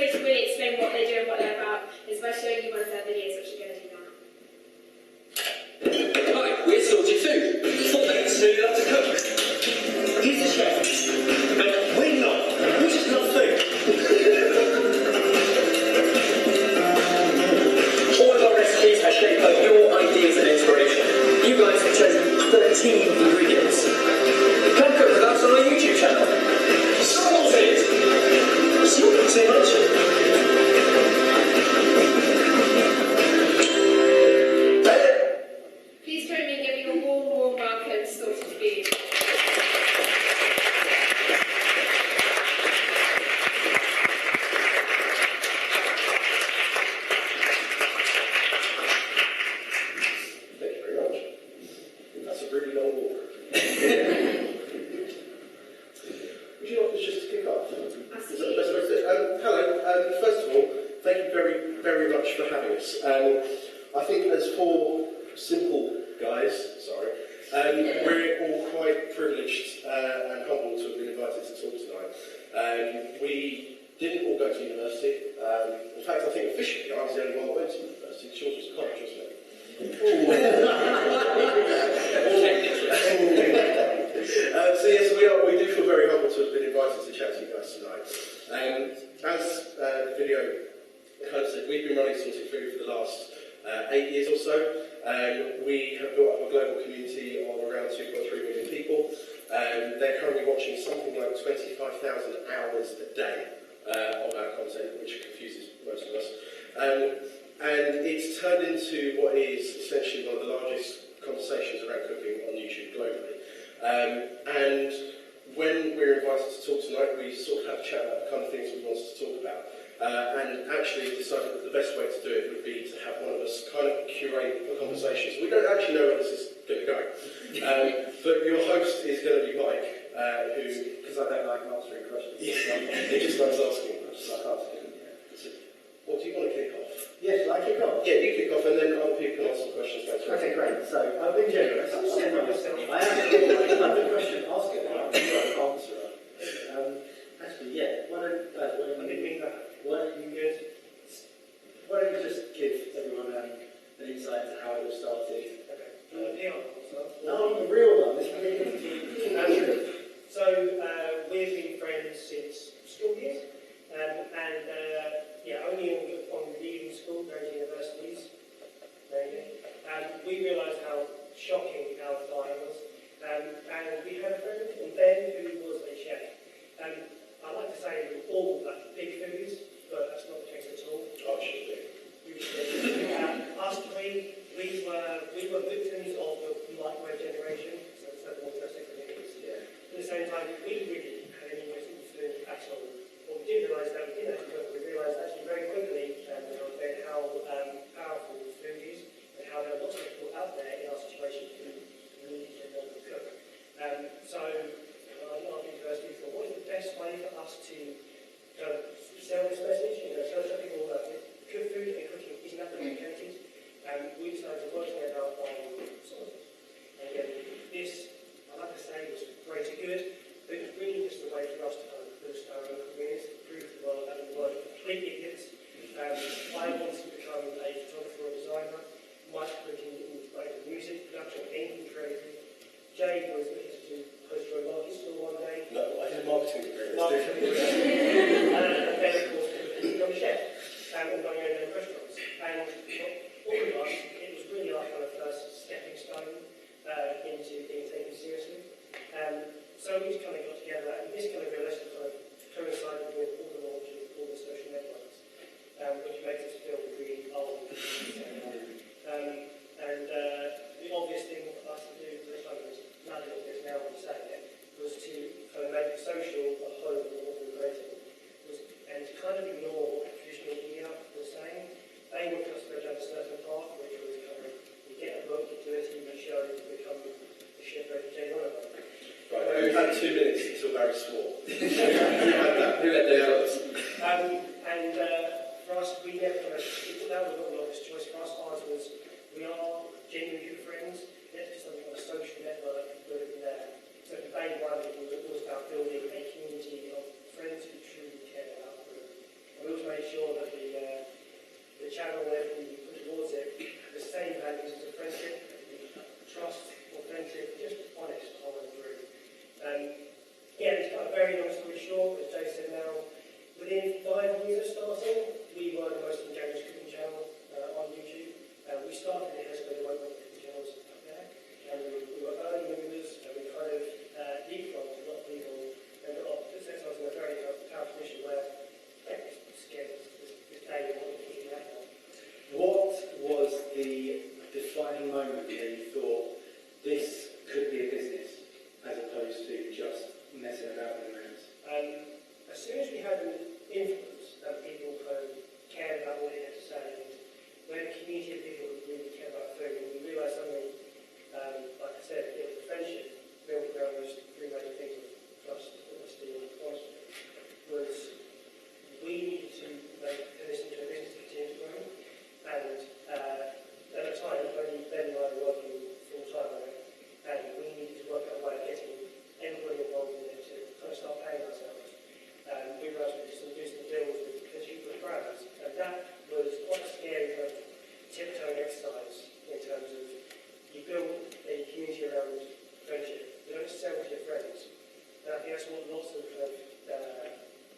way to really explain what they do and what they're about is by showing you one of their videos, which you're going to do now. Hi, we're Sorted Food. 4 mates who love to cook. He's the chef. And we're not. We just love food. All of our recipes are shaped by your ideas and inspiration. You guys have chosen 13 ingredients. Come cook with us on our YouTube channel. Sorted! It's not too much. Please join me in giving a warm welcome to Sorted Food. Thank you very much. That's a really long walk. Would you like us just to kick off? Is that the best way to do it? Hello. First of all, thank you very, very much for having us. I think as 4 simple guys, we're all quite privileged and humbled to have been invited to talk tonight. We didn't all go to university. In fact, I think officially I was the only one that went to university. Yours was college, wasn't it? So yes, we do feel very humbled to have been invited to chat to you guys tonight. As the video kind of said, we've been running Sorted Food for the last 8 years or so. We have built up a global community of around 2.3 million people. They're currently watching something like 25,000 hours a day of our content, which confuses most of us. And it's turned into what is essentially one of the largest conversations around cooking on YouTube globally. And when we were invited to talk tonight, we sort of had a chat about the kind of things we wanted to talk about. And actually decided that the best way to do it would be to have one of us kind of curate the conversation. So we don't actually know where this is going to go. But your host is going to be Mike, who... Because I don't like answering questions. He just likes asking questions. What do you want to kick off? Yes, I kick off? Yeah, you kick off and then other people can ask some questions later. Okay, great. So, I've been generous. I am a question. Ask it now. I'm going to answer it. Actually, yeah. Why don't you just give everyone an insight into how it all started? Okay. No, the real one. This really So, we've been friends since school years, and only on leaving school, going to universities, mainly, we realised how shocking our diet was, and we had a friend, Ben, who was a chef. I like to say we were all like big foodies, but that's not the case at all. Oh, should be. Us three, we were victims of the microwave generation, so it's no more interesting for me. Yeah. At the same time, we really had any interest in food at all. Well, we did realise that we didn't have to cook. We realised actually very quickly how powerful food is and how there are lots of people out there in our situation who really can learn to cook. So I went to university for what is the best way for us to sell this message, tell people that good food and cooking isn't that complicated. We decided to work together on sauces. And again, this, I like to say, was great and good, but it was really just a way for us to kind of boost our own careers, prove to the world that we weren't complete idiots. I wanted to become a photographer or designer. Mike looking into music, production, anything creative. Jay was looking to do post-road market store one day. No, I did a marketing degree. And then, of course, become a chef and run your own restaurants. And all of us, it was really our kind of first stepping stone into being taken seriously. So we just kind of got together, and this kind of realisation kind of coincided with all the launch of all the social networks, which makes us feel really old. The obvious thing for us to do, for this one was nothing of this now I'm saying it, was to kind of make social a home of all the influence, and people kind of cared about what they had to say. And we had a community of people who really cared about food, and we realised suddenly, like I said, it was a friendship built around those three main things of trust, honesty, and honesty. Was we needed to make this into a business to continue to grow, and at the time, only Ben and I were working full time on it, and we needed to work out a way of getting everybody involved in it to kind of start paying ourselves. We realised we could do some deals with consumer brands, and that was quite a scary kind of tiptoeing exercise in terms of you build a community around friendship. You don't sell to your friends. And I think that's what lots of kind of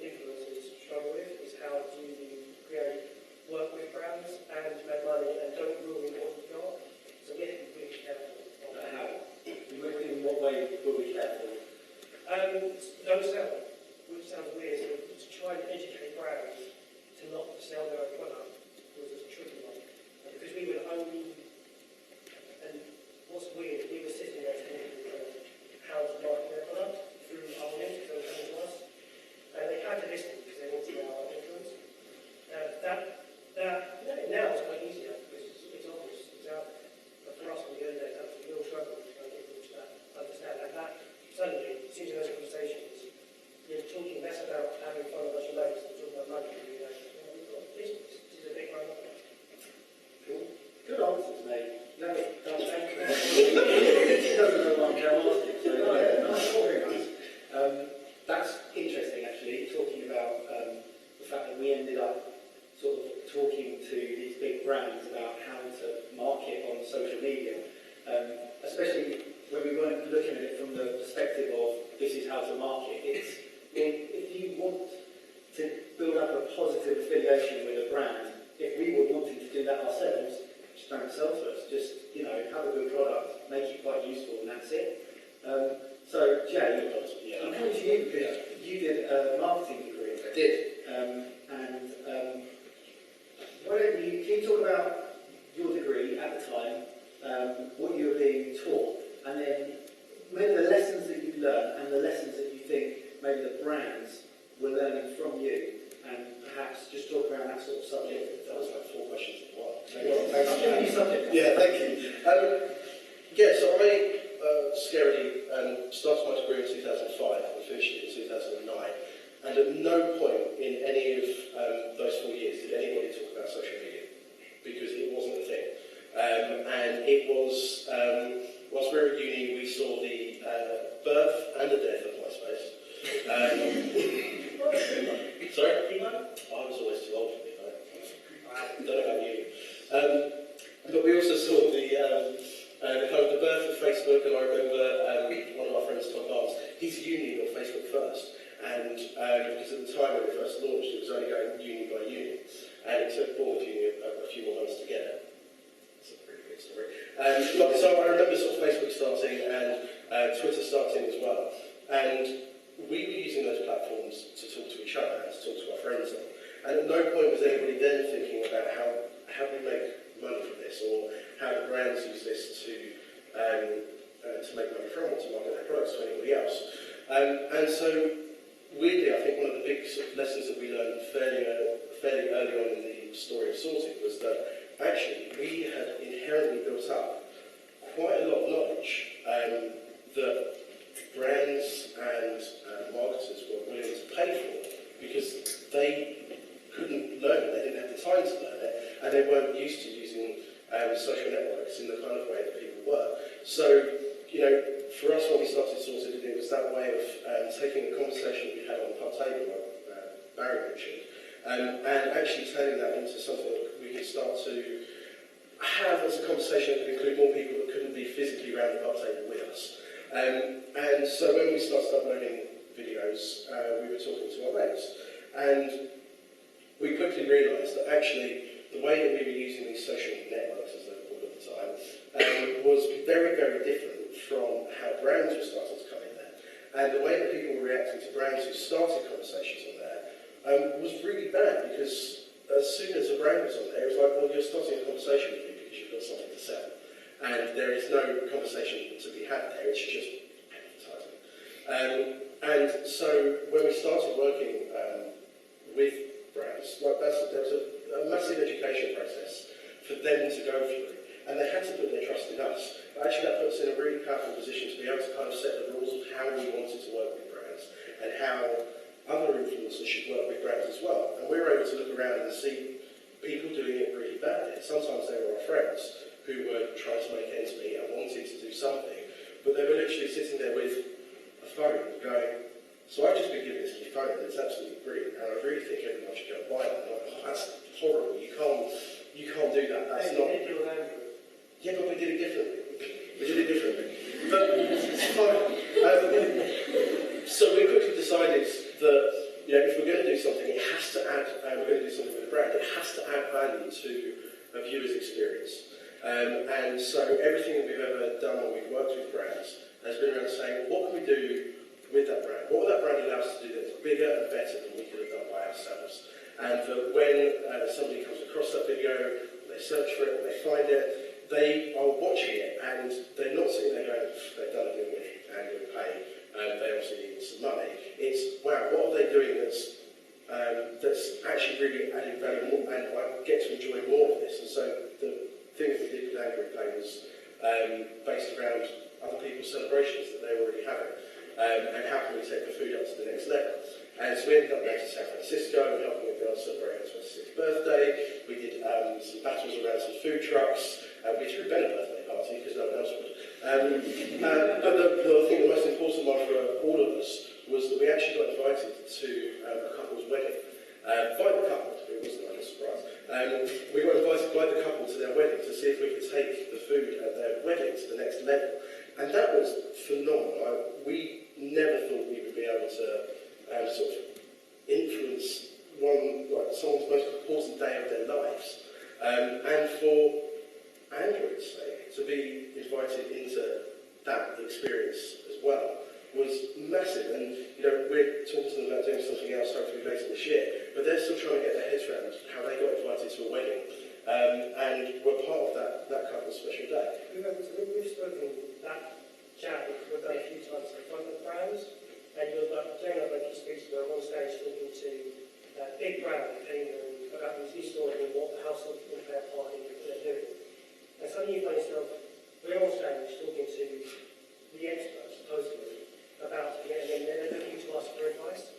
influencers struggle with, is how do you create work with brands and make money and don't ruin what you've got. So we have to be really careful on that. In what way will we careful? Don't sell, which sounds weird, but to try and educate brands to not sell their own product was a tricky one. Because we would only, and what's weird, we were sitting there telling people how to market their product through our links that were coming to us. And they had to listen because they wanted our influence. Now it's quite easier because it's obvious, it's out there. But for us, on the early days, that was a real struggle to try and get people to understand. And that, suddenly, as soon as those conversations, you're talking less about having fun with your mates and talking about money. You're like, we've got a business. This is a big one. Cool. Good answers, mate. No, thank you. He doesn't know what I'm going to ask him, so yeah, nice, very nice. That's interesting, actually, talking about the fact that we ended up sort of talking to these big brands about how to market on social media, especially when we weren't looking at it from the perspective of this is how to market. It's if you want to build up a positive affiliation with a brand, if we were wanting to do that ourselves, just don't sell to us. Just, have a good product, make it quite useful, and that's it. So, Jay, I'm coming to you because you did a marketing degree. I did. Why don't can you talk about your degree at the time, what you were being taught, and then maybe the lessons that you learned and the lessons that you think maybe the brands were learning from you, and perhaps just talk around that sort of subject. That was like 4 questions in one. I'm giving you subject. Yeah, thank you. So I scarily started my degree in 2005 and finished it in 2009. And at no point in any of those 4 years did anybody talk about social media, because it wasn't a thing. And it was, whilst we were at uni, we saw the birth and the death of MySpace. Sorry? I was always too old for it. I don't know about you. But we also saw the kind of the birth of Facebook, and I remember one of our friends, Tom Barnes, he's uni on Facebook first. And because at the time when it first launched, it was only going uni by uni. And it took Bournemouth Uni a few more months to get it. It's a pretty good story. So I remember sort of Facebook starting and Twitter starting as well. And we were using those platforms to talk to each other and to talk to our friends on. And at no point was anybody then thinking about how do we make money from this, or how do brands use this to make money from it, to market their products to anybody else. And so, weirdly, I think one of the big sort of lessons that we learned fairly early on in the story of Sorted was that actually we had inherently built up quite a lot of knowledge that brands and marketers were willing to pay for, because they couldn't learn it, they didn't have the time to learn it, and they weren't used to using social networks in the kind of way that people were. So, for us when we started Sorted, it was that way of taking the conversation we had on the pub table, like Barry mentioned, and actually turning that into something that we could start to have as a conversation that could include more people that couldn't be physically around the pub table with us. And so when we started uploading videos, we were talking to our mates, and we quickly realised that actually the way that we were using these social networks, as they were called at the time, was very, very different from how brands were starting to come in there. And the way that people were reacting to brands who started conversations on there was really bad, because as soon as a brand was on there, it was like, well, you're starting a conversation with me because you've got something to sell. And there is no conversation to be had there, it's just advertising. And so when we started working with there was a massive education process for them to go through, and they had to put their trust in us. But actually that puts us in a really powerful position to be able to kind of set the rules of how we wanted to work with brands, and how other influencers should work with brands as well. And we were able to look around and see people doing it really badly. Sometimes they were our friends who were trying to make ends meet and wanted to do something, but they were literally sitting there with a phone going, so I've just been given this new phone and it's absolutely brilliant, and I really think everyone should go and buy it. And I'm like, oh, that's horrible, you can't do that, that's not... Yeah, but we did it differently. But it's fine. So we quickly decided that, if we're going to do something, it has to add, we're going to do something with a brand, it has to add value to a viewer's experience. And so everything that we've ever done when we've worked with brands has been around saying, what can we do with that brand? What will that brand allow us to do that's bigger and better than we could have done by ourselves? And that when somebody comes across that video, they search for it, they find it, they are watching it, and they're not sitting there going, they've done a good win, and you'll pay, and they obviously need some money. It's, wow, what are they doing that's actually really adding value, and I get to enjoy more of this. And so the thing that we did with Angry Play was based around other people's celebrations that they were already having, and how can we take the food up to the next level. And so we ended up going to San Francisco and helping with girls celebrate her 26th birthday. We did some battles around some food trucks. We threw Ben a birthday party because no one else would. But the thing, the most important one for all of us was that we actually got invited to a couple's wedding. By the couple, it wasn't like a surprise. We got invited by the couple to their wedding to see if we could take the food at their wedding to the next level. And that was phenomenal. We never thought we would be able to sort of influence someone's most important day of their lives. And for Andrew's sake, to be invited into that experience as well was massive. And we're talking to them about doing something else hopefully later this year, but they're still trying to get their heads around how they got invited to a wedding, and we're part of that couple's special day. We've spoken that chat we've done a few times in front of brands, and you're doing that like you speak to them on stage talking to big brands telling them about these new stores and what the household in their party they're doing. And suddenly you find yourself, we're on stage talking to the experts, supposedly, about it, and then they're looking to us for advice.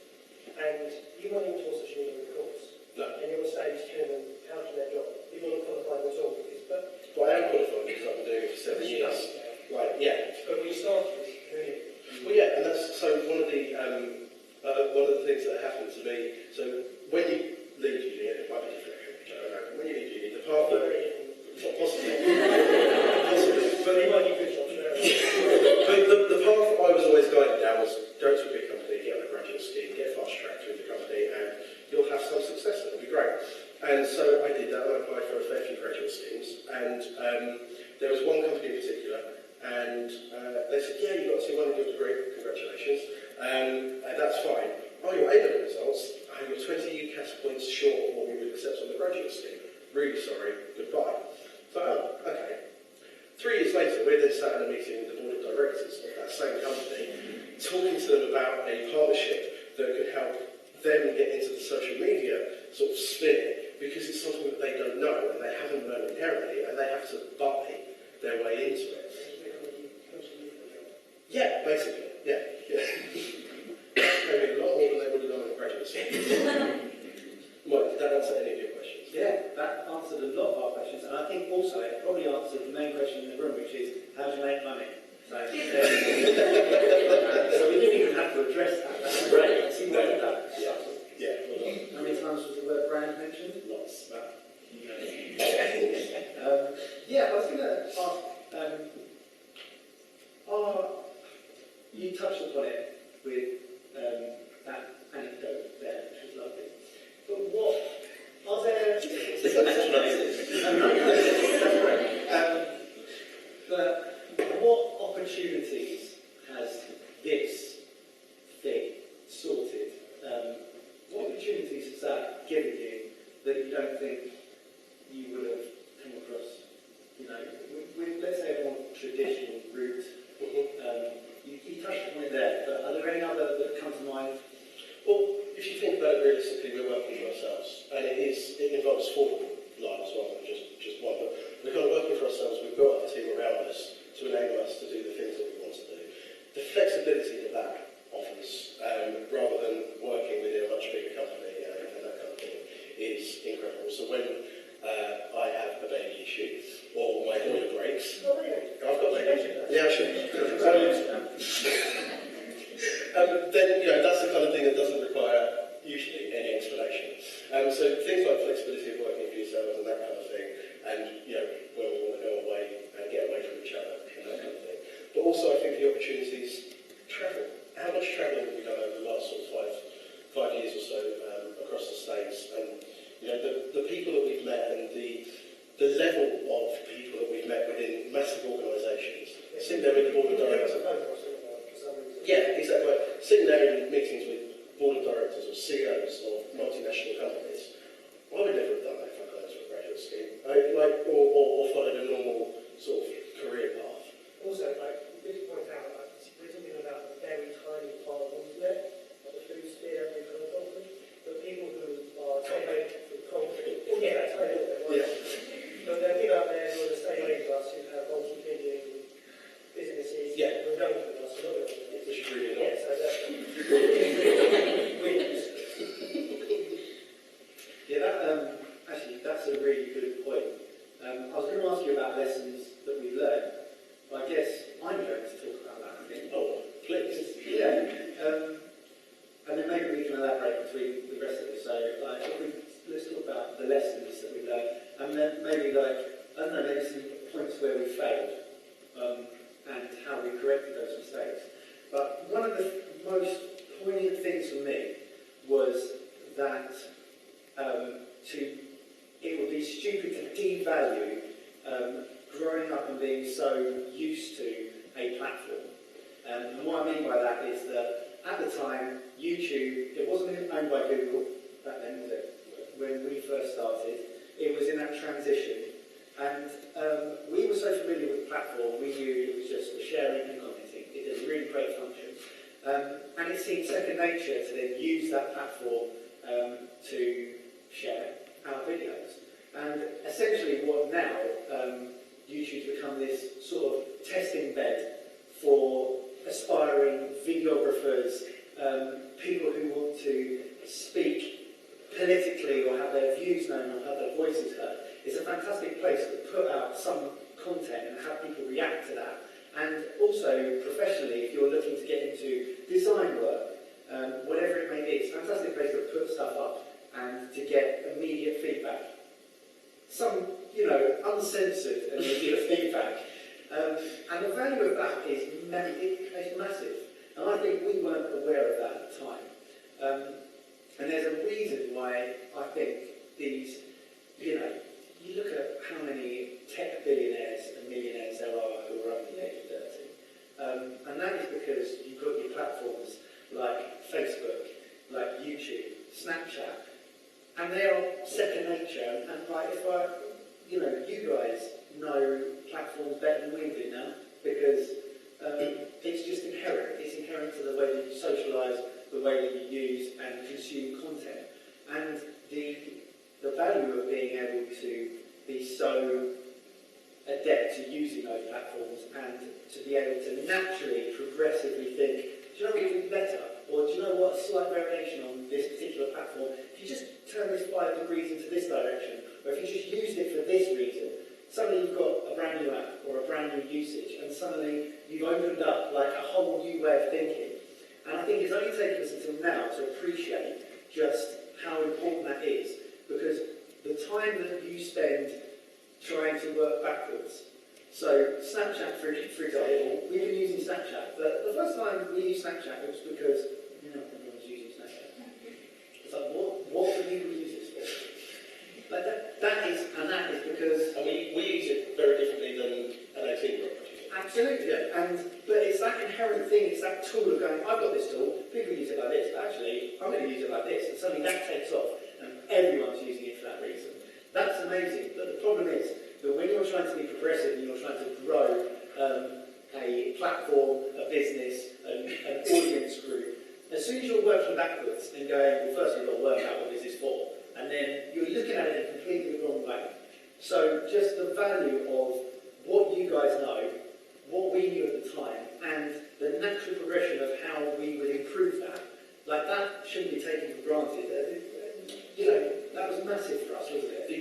And you're not even taught social media, of course. No. And you're on stage telling them how to do their job. You're not qualified at all. But I am qualified because I've been doing it for 7 years. Right, yeah. But when you started, who knew? Well, yeah, and that's so one of the things that happened to me. So when you leave uni, it might be different. I don't know. When you leave uni, the path that possibly, but the path I was always guided down was go to a big company, get on a graduate scheme, get fast track through the company, and you'll have some success. It'll be great. And so I did that. I applied for a fair few graduate schemes, and there was one company in particular. And they said, yeah, you got to see one of your degree, congratulations, and that's fine. Oh, your A-level results, you're 20 UCAS points short of what we would accept on the graduate scheme. Really sorry, goodbye. So, okay. 3 years later, we're then sat in a meeting with the board of directors of that same company, talking to them about a partnership that could help them get into the social media sort of sphere, because it's something that they don't know and they haven't learned inherently, and they have to buy their way into it. Yeah, basically, yeah. Maybe a lot more than they would have done in graduate school. Mike, did that answer any of your questions? Yeah, that answered a lot of our questions, and I think also it probably answered the main question in the room, which is, how do you make money? So, so we didn't even have to address that. That's great. See what we've done. Yeah. Yeah. How many times was the word brand mentioned? Lots. Yeah, I was going to ask, you touched upon it with that anecdote there, which was lovely. But what are there? But what opportunities has this thing sorted? What opportunities has that given you that you don't think you would have come across? With let's say a more traditional route. You touched upon it there, but are there any other that come to mind? Well, if you think about it realistically, we're working for ourselves, and it links. Oh, really? I've got links. Mention that. Yeah, sure. Then, that's the kind of thing that doesn't require usually any explanation. So things like flexibility of working for yourselves and that kind of thing, and when we want to go away and get away from each other and that kind of thing. But also, I think the opportunities travel. How much travelling have we done over the last sort of five years or so across the States? And the people that we've met and the level of people that we've met within massive organisations. Sitting there with the board of directors. Yeah, exactly. Sitting there in meetings with board of directors or CEOs of multinational companies. I would never have done that if I got into a graduate scheme. Or followed a normal sort of career path. Also, we did point out, we're talking about a very tiny part of there, like the food sphere, every kind of company, but people who are top-made from concrete, that's a little bit, right? Yeah. But there are people out there who are the same age as us who have multi-billion businesses, who are younger than us, who are not younger than us. Which is really Yeah, nice. so that's wins. Yeah, actually, that's a really good point. I was going to ask you about lessons that we learned. I guess I'm going to talk about that, I think. Oh, please. Yeah. And then maybe we can elaborate between the rest of it. So, let's talk about the lessons that we learned. And then maybe, maybe some points where we failed and how we corrected those mistakes. But one of the most poignant things for me was that it would be stupid to devalue growing up and being so used to a platform. And what I mean by that is that at the time, YouTube, it wasn't owned by Google back then, was it? When we first started, it was in that transition. And we were so familiar with the platform, we knew it was just for sharing and commenting. It did a really great function. And it seemed second nature to then use that platform to share our videos. And essentially what now, YouTube's become this sort of testing bed for aspiring videographers, people who want to speak politically or have their views known or have their voices heard. It's a fantastic place to put out some content and have people react to that. And also, professionally, if you're looking to get into design work, whatever it may be, it's a fantastic place to put stuff up and to get immediate feedback. Some, uncensored immediate feedback. And the value of that is massive. And I think we weren't aware of that at the time. And there's a reason why I think these, you look at how many tech billionaires and millionaires there are who are under the age of 30. And that is because you've got your platforms like Facebook, like YouTube, Snapchat, and they are second nature. And you guys know platforms better than we do now, because it's just inherent. It's inherent to the way that you socialise, the way that you use and consume content. And the value of being able to be so adept to using those platforms and to be able to naturally, progressively think, do you know what we can do better? Or do you know what, a slight variation on this particular platform, if you just turn this 5 degrees into this direction, or if you just use it for this reason, suddenly you've got a brand new app or a brand new usage, and suddenly you've opened up like a whole new way of thinking. And I think it's only taken us until now to appreciate just how important that is, because the time that you spend trying to work backwards. So Snapchat, for example, we've been using Snapchat, but the first time we used Snapchat it was because everyone was using Snapchat. It's like, what do people use this for? Like that is because... And we use it very differently than an 18-year-old. Absolutely, yeah. But it's that inherent thing, it's that tool of going, I've got this tool, people use it like this, but actually, I'm going to use it like this, and suddenly that takes off, and everyone's using it for that reason. That's amazing, but the problem is that when you're trying to be progressive and you're trying to grow a platform, a business, an audience group, as soon as you're working backwards and going, well, first you've got to work out what this is for, and then you're looking at it in a completely wrong way. So just the value of what you guys know, what we knew at the time, and the natural progression of how we would improve that, like that shouldn't be taken for granted. That was massive for us, wasn't it? The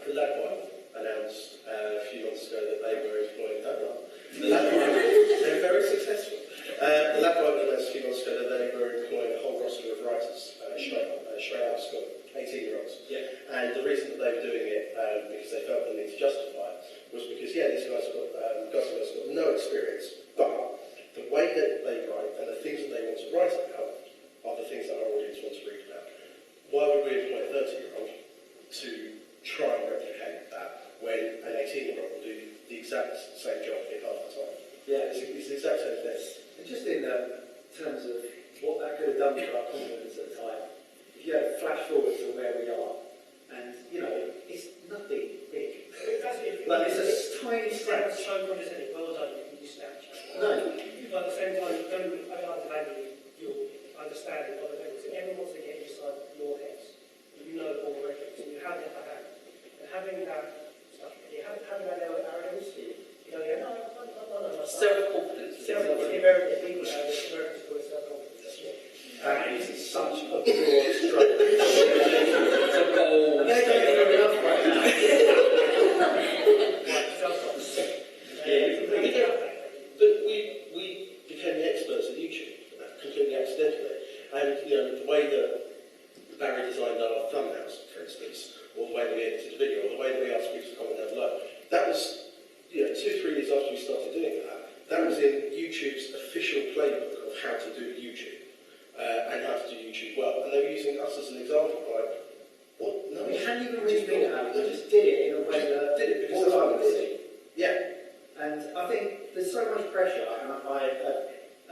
Collab announced a few months ago that they were And the reason that they were doing it, because they felt the need to justify it, was because, yeah, these guys have got no experience, but the way that they write and the things that they want to write about are the things that our audience wants to read about. Why would we employ a 30-year-old to try and replicate that when an 18-year-old will do the exact same job in half the time? Yeah, It's the exact same thing. and just in terms of what that could have done for our confidence at the time, if you had a flash forward to where we are, and, you know, it's nothing big. Like, it's a tiny step. That's so good, isn't it? Well done, you can use Snapchat. No. But at the same time, I don't undervalue your understanding of the things. And everyone wants to get inside your heads. You know already. So you have that hand. And having that stuff, having that arrogance, you know, yeah, no. Self-confidence. Self-confidence. People have this American school of self-confidence. That is such a broad stroke. It's a goal. And they don't know enough right now. But we became the experts at YouTube, completely accidentally. And, you know, the way that Barry designed our thumbnails, for instance, or the way that we edited the video, or the way that we asked people to comment down below, that was, you know, 2-3 years after we started doing that. That was in YouTube's official playbook of how to do YouTube, and how to do YouTube well. And they were using us as an example, like, well, no, We hadn't even really been out, we just did it in a way that did it because all that's I what would it see. is. Yeah. And I think there's so much pressure, and I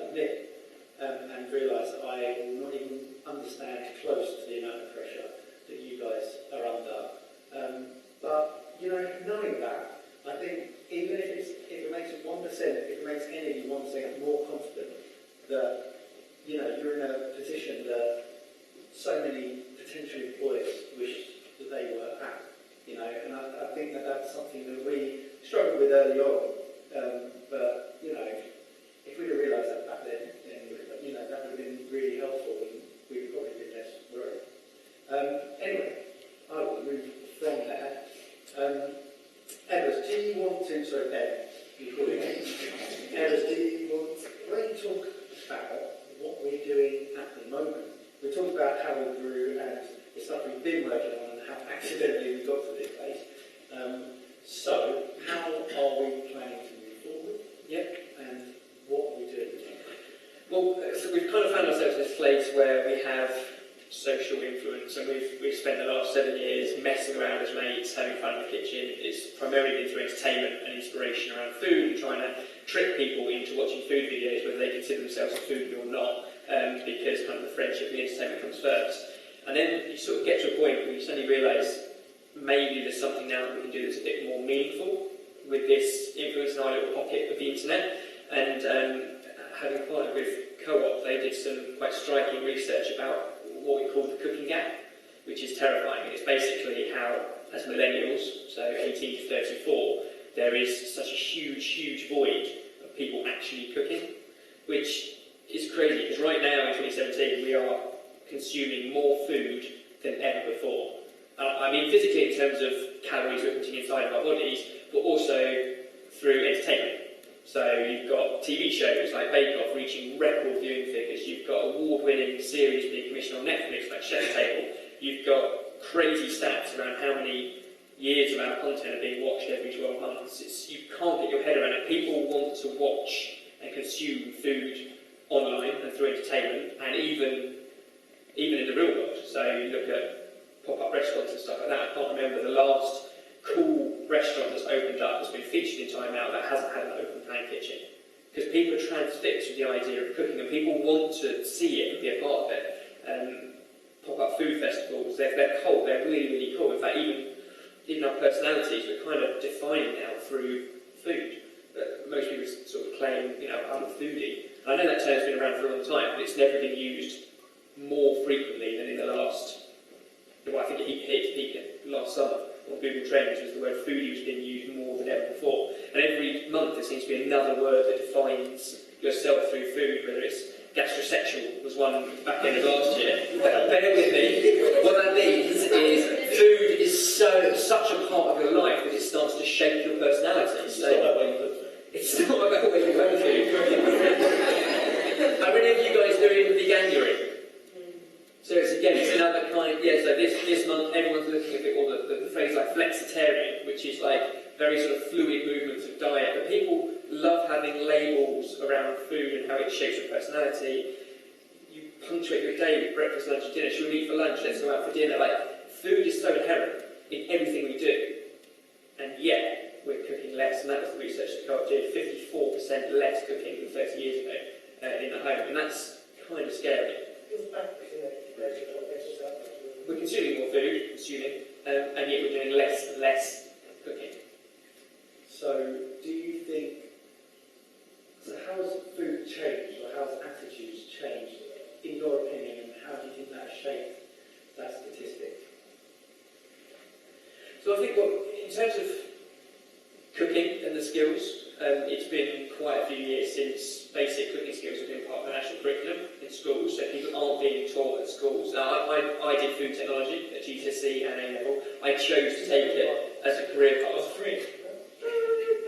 admit and realise that I will not even understand close to the amount of pressure that you guys are under. But, you know, knowing that, I think even if it makes it 1%, if it makes any of you 1% more confident that, you know, you're in a position that so many potential employers wish that they were at, you know, and I think that that's something that we struggled with early on, but, you know, if we'd have realised that back then, you know, that would have been really helpful and we'd probably been less worried. Anyway, I will move from there. Evers, do you want to, sorry, Ed, you call it Evers, do you want, why don't you talk about what we're doing at the moment? We talked about how we grew and the stuff we've been working on and how accidentally we got to this place. So, how are we planning to move forward? Yep. And what are we doing? Well, so we've kind of found ourselves in this place where we have social influence, and we've spent the last 7 years messing around as mates, having fun in the kitchen. It's primarily been through entertainment and inspiration around food, and trying to trick people into watching food videos, whether they consider themselves a foodie or not, because kind of the friendship and the entertainment comes first. And then you sort of get to a point where you suddenly realise maybe there's something now that we can do that's a bit more meaningful with this influence in our little pocket of the internet. And having partnered with Co-op, they did some quite striking research about what we call the cooking gap, which is terrifying. It's basically how, as millennials, so 18 to 34, there is such a huge void of people actually cooking, which is crazy, because right now in 2017 we are consuming more food than ever before. I mean physically in terms of calories we're putting inside of our bodies, but also through entertainment. So you've got TV shows like Bake Off reaching record viewing figures, you've got award-winning series being commissioned on Netflix like Chef's Table, you've got crazy stats around how many years of our content are being watched every 12 months. You can't get your head around it. People want to watch and consume food online and through entertainment, and even in the real world. So you look at pop-up restaurants and stuff like that. I can't remember the last cool restaurant that's opened up, that's been featured in Time Out, that hasn't had an open plan kitchen. Because people are transfixed with the idea of cooking, and people want to see it and be a part of it. Pop-up food festivals, they're cool, they're really cool. In fact, even our personalities, we're kind of defining now through food. Most people sort of claim, you know, I'm a foodie. And I know that term's been around for a long time, but it's never been used more frequently than in the last, well, I think it hit its peak last summer on Google Trends, was the word foodie was being used more than ever before. And every month there seems to be another word that defines yourself through food, whether it's gastrosexual was one back end of last year. But bear with me, what that means is food is such a part of your life that it starts to shape your personality. It's not about where you put food. It's not about where you put food. How many of you guys doing veganuary? So it's another kind So this month everyone's looking at it, or the phrase like flexitarian, which is like very sort of fluid movements of diet. But people love having labels around food and how it shapes your personality. You punctuate your day with breakfast, lunch, and dinner. Should we meet for lunch? Let's go out for dinner. Like, food is so inherent in everything we do, and yet we're cooking less. And that was the research that Co-op did: 54% less cooking than 30 years ago in the home, and that's kind of scary. We're consuming more food, and yet we're doing less and less cooking. So, do you think, so how has food changed, or how has attitudes changed, in your opinion, and how do you think that has shaped that statistic? So I think, in terms of cooking and the skills, it's been quite a few years since basic cooking skills have been part of the national curriculum in schools, so people aren't being taught at schools. Now, I did food technology at GCSE and A-level. I chose to take it as a career path.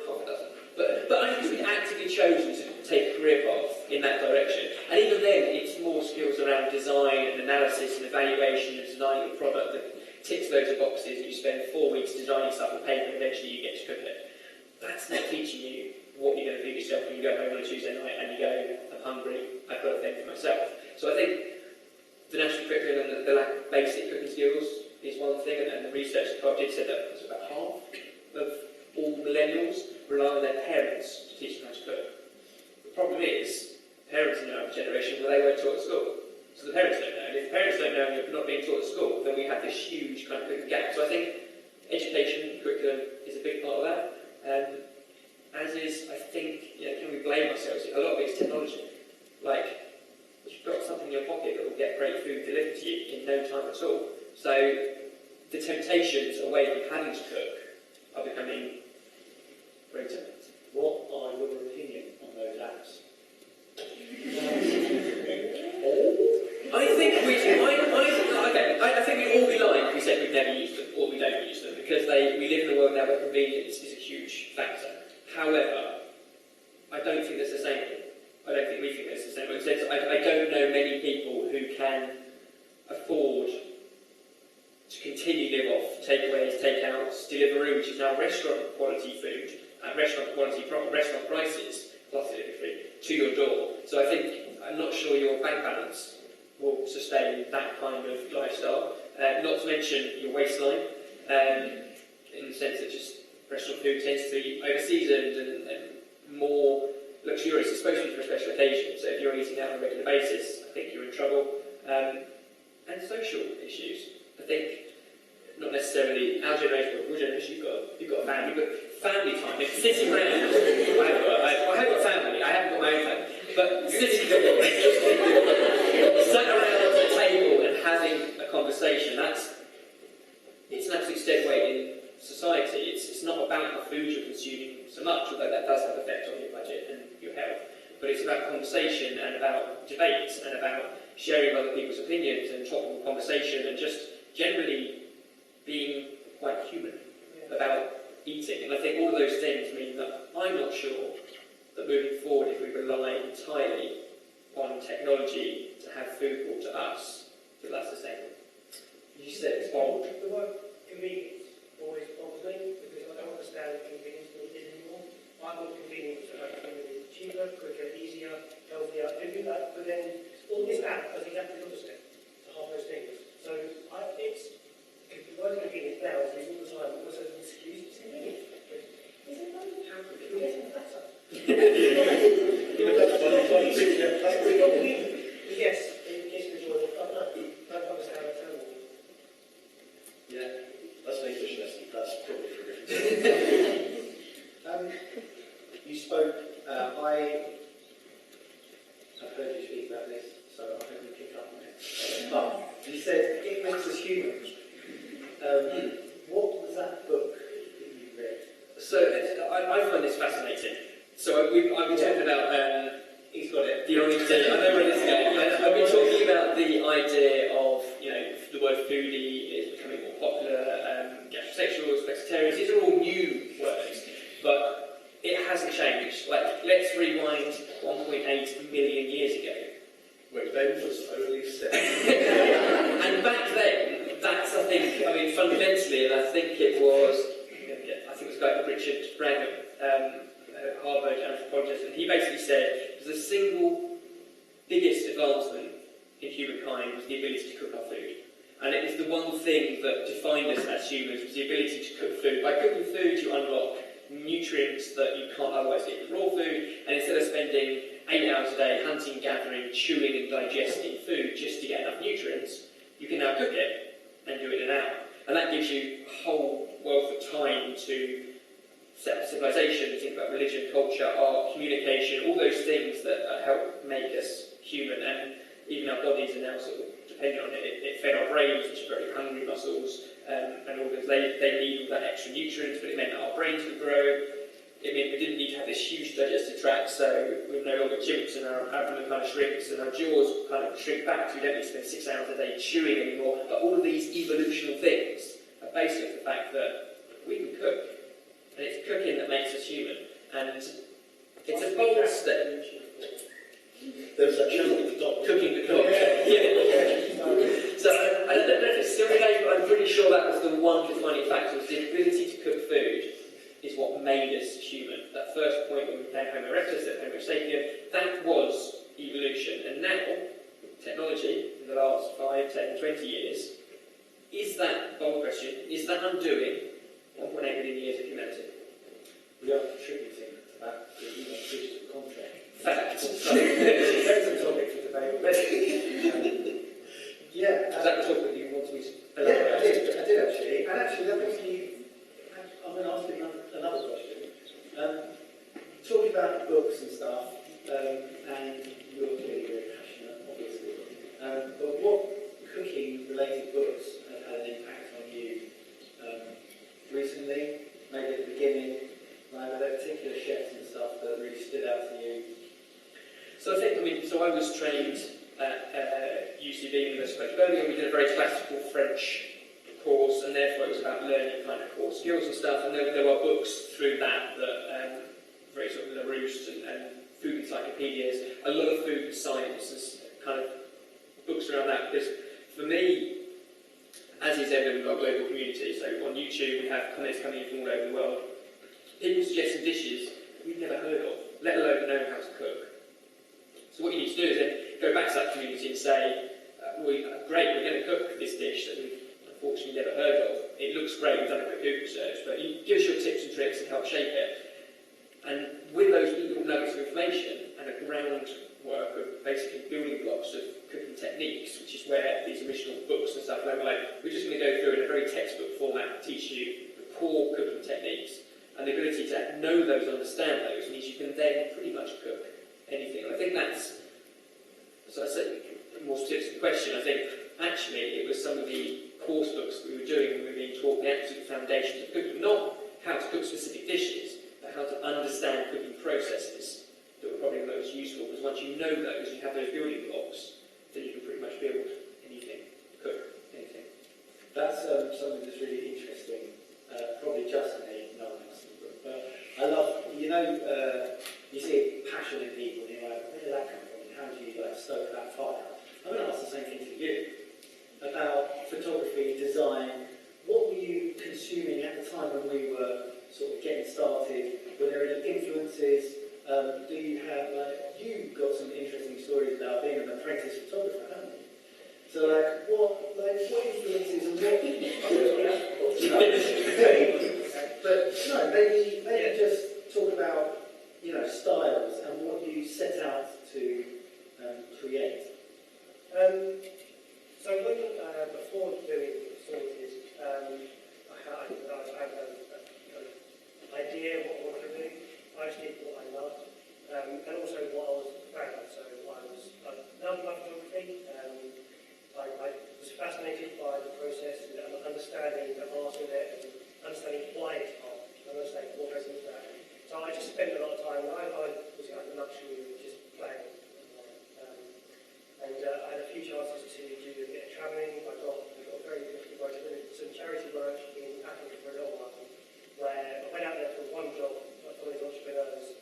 Half a dozen. But I think we've actively chosen to take a career path in that direction. And even then, it's more skills around design and analysis and evaluation and designing a product that ticks loads of boxes, and you spend 4 weeks designing stuff on paper, and eventually you get to cook it. That's not teaching you what you're going to feed yourself when you go home on a Tuesday night and you go, I'm hungry, I've got a thing for myself. So I think the national curriculum and the lack of basic cooking skills is one thing, and the research that Co-op did said that was about half of all millennials rely on their parents to teach them how to cook. The problem is, parents in our generation, well, they weren't taught at school. So the parents don't know, and if the parents don't know and you're not being taught at school, then we have this huge kind of gap. So I think education, curriculum is a big part of that. As is, I think, can we blame ourselves? A lot of it's technology. Like, you've got something in your pocket that will get great food delivered to you in no time at all. So the temptations away from having to cook are becoming greater. What are your opinion on those apps? I think we'd all be lying if we said we've never used them or we don't use them, because we live in a world now where convenience is a huge factor. However, I don't think they're sustainable. I don't think we think they're sustainable. I don't know many people who can afford to continue to live off takeaways, takeouts, Deliveroo, which is now restaurant quality food at restaurant prices plus delivery to your door. So I'm not sure your bank balance will sustain that kind of lifestyle. Not to mention your waistline, in the sense that just restaurant food tends to be over-seasoned and more luxurious, especially for a special occasion. So if you're eating out on a regular basis, I think you're in trouble. And social issues. I think not necessarily our generation, but your generation, you've got a family, but family time, like sitting around. I have got family, I haven't got my own family, but sitting sat around the table and having a conversation, it's an absolute dead weight in society. It's not about the food you're consuming so much, although that does have an effect on your budget and your health, but it's about conversation and about debate and about sharing other people's opinions and topical conversation and just generally being quite human about eating. And I think all of those things mean that I'm not sure that moving forward, if we rely entirely on technology to have food brought to us, that that's sustainable. You said it's bold. The word convenience always bothers me, because I don't understand what convenience is anymore. I want convenience to have something cheaper, quicker, easier, healthier, I do that, but then all this app does exactly the opposite to half those things. So the word convenience now is used all the time, also as an excuse. It's convenient. Is it not? We're getting better. Yes, it gets enjoyable. I don't understand that term. Yeah, that's an English lesson. That's probably for You spoke, I've heard you speak about this, so I hope you pick up on it. But you said it makes us human. What was that book that you read? So I find this fascinating. So I've been talking about, He's got it. the idea, I know where this is going. I've been talking about the idea of, the word foodie is becoming more popular, gastrosexuals, flexitarians, these are all new words, but it hasn't changed. Like, let's rewind 1.8 million years ago. When Ben was only 7. And back then, fundamentally, and I think it was a guy called Richard Wrangham, a Harvard anthropologist, and he basically said the single biggest advancement in humankind was the ability to cook our food. And it was the one thing that defined us as humans, was the ability to cook food. By cooking food, you unlock nutrients that you can't otherwise get in raw food, and instead of spending 8 hours a day hunting, gathering, chewing and digesting food just to get enough nutrients, you can now cook it and do it in an hour. And that gives you a whole wealth of time to set up civilization, think about religion, culture, art, communication, all those things that help make us human. And even our bodies are now sort of dependent on it. It fed our brains, which are very hungry muscles, and all those. They need all that extra nutrients, but it meant that our brains would grow. It meant we didn't need to have this huge digestive tract, so we're no longer chimps and our abdomen kind of shrinks and our jaws kind of shrink back, so we don't need to spend 6 hours a day chewing anymore. But all of these evolutionary things are based on the fact that we can cook. And it's cooking that makes us human. And it's a bold step. There was that channel with the dog. Cooking the dog. Yeah. So I don't know if it's still the case, but I'm pretty sure that was the one defining factor, was the ability to cook food is what made us human. That first point when we became Homo erectus, that Homo sapien, that was evolution. And now, technology, in the last 5, 10, 20 years, is that, bold question, is that undoing 1.8 billion years of humanity? We are contributing to that digital contract. Fact. There's a topic for debate. Yeah. Is that the topic you want to Yeah, I did actually. And actually, that makes me. I'm going to ask you another question. Talking about books and stuff, and you're clearly very passionate, obviously. But what cooking-related books have had an impact on you recently? Maybe at the beginning, like, were there particular chefs and stuff that really stood out to you? So I was trained at UCB, University of Birmingham. We did a very classical French course, and therefore it was about learning kind of core skills and stuff. And there were books through that very sort of Larousse and food encyclopedias, a lot of food and science and kind of books around that. Because for me, as is evident, we've got a global community. So on YouTube, we have comments coming in from all over the world. People suggesting dishes we've never heard of, let alone know how to cook. So what you need to do is then go back to that community and say, great, we're going to cook this dish that we've unfortunately never heard of. It looks great, we've done a quick Google search, but you give us your tips and tricks and help shape it. And with those little nuggets of information and a groundwork of basically building blocks of cooking techniques, which is where these original books and stuff, we're just going to go through in a very textbook format and teach you the core cooking techniques. And the ability to know those and understand those means you can then pretty much cook anything. And I think that's, so I said, more specific to the question, I think actually it was some of the course books that we were doing when we were being taught the absolute foundations of cooking, not how to cook specific dishes, but how to understand cooking processes that were probably the most useful, because once you know those, you have those building blocks, then you can pretty much build anything, cook anything. That's something that's really interesting. Probably just me, no one else in the room. But I love, you see passion in people, and you're like, where did that come from? And how do you stoke that fire? I'm going to ask the same thing to you about photography, design. What were you consuming at the time when we were sort of getting started? Were there any influences? Do you have, you've got some interesting stories about being an apprentice photographer, haven't you? So, what influences and what? But no, maybe just talk about, styles and what you set out to create. So when, before doing Sorted, I had an idea of what I wanted to do. I just did what I loved, and also what I was proud of. So I loved my photography. I was fascinated by the process and understanding the art of it, and understanding why it's art, and understanding what goes into that. So I just spent a lot of time. I was at the luxury of just playing. And I had a few chances to do a bit of travelling. I got very lucky by doing some charity work in Africa for a little while, where I went out there for one job, like all these entrepreneurs,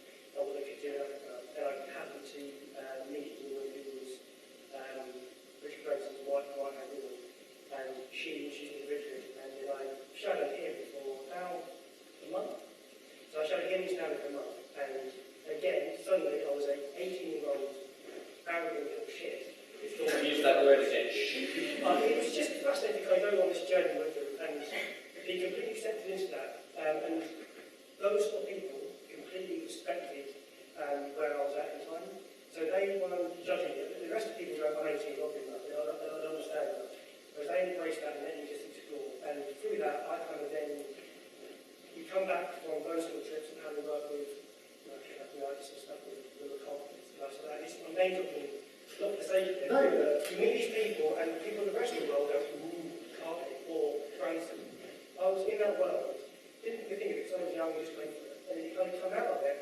in that world, didn't really think of it, because I was young, you just went for it. And then you kind of come out of it,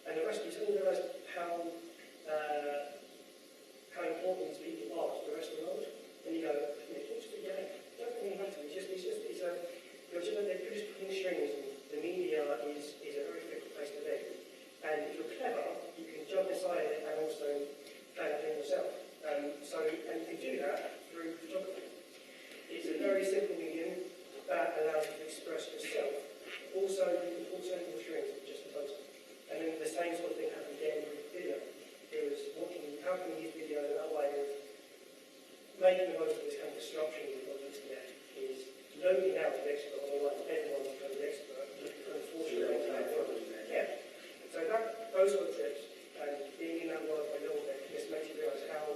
and the rest of you suddenly realise how important these people are to the rest of the world. And you go, it's just a game. It doesn't really matter. They're just putting strings, and the media is a very difficult place to be. And if you're clever, you can jump inside it and also play that game yourself. And you can do that through photography. It's a very simple medium that allows you to express yourself. Also, you can also have strings, just a photo. And then the same sort of thing happened again with video. It was how can we use video in that way of making the most of this kind of disruption of the internet is nobody now is an expert online, everyone's kind of an expert. Unfortunately, yeah. So those sort of trips and being in that world for a little bit just makes you realise how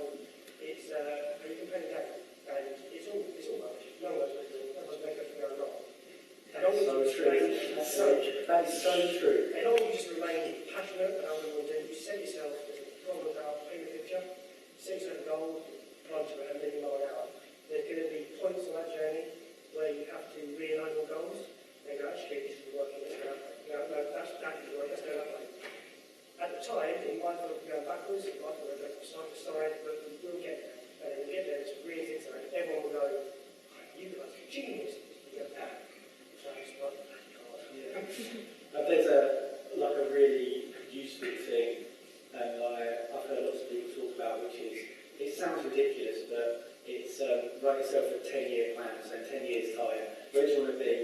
it's how you can play the game. And it's all rubbish. No one knows what to do. No one's making everything go wrong. And all you just remain That is so true. and all you just remain passionate about what you want to do. You set yourself a problem about paint a picture, set yourself a goal, run to it, and then you mile an hour. There's going to be points on that journey where you have to realign your goals and go, actually, this is working, let's go that way. No, that's right, let's go that way. At the time, you might feel like you're going backwards, you might feel like you're side to side, but you will get there. And then you get there, it's really exciting. Everyone will go, you guys are genius. You go, There's a really useful thing, and I've heard lots of people talk about, which is, it sounds ridiculous, but it's write yourself a 10-year plan, so in 10 years' time, where do you want to be?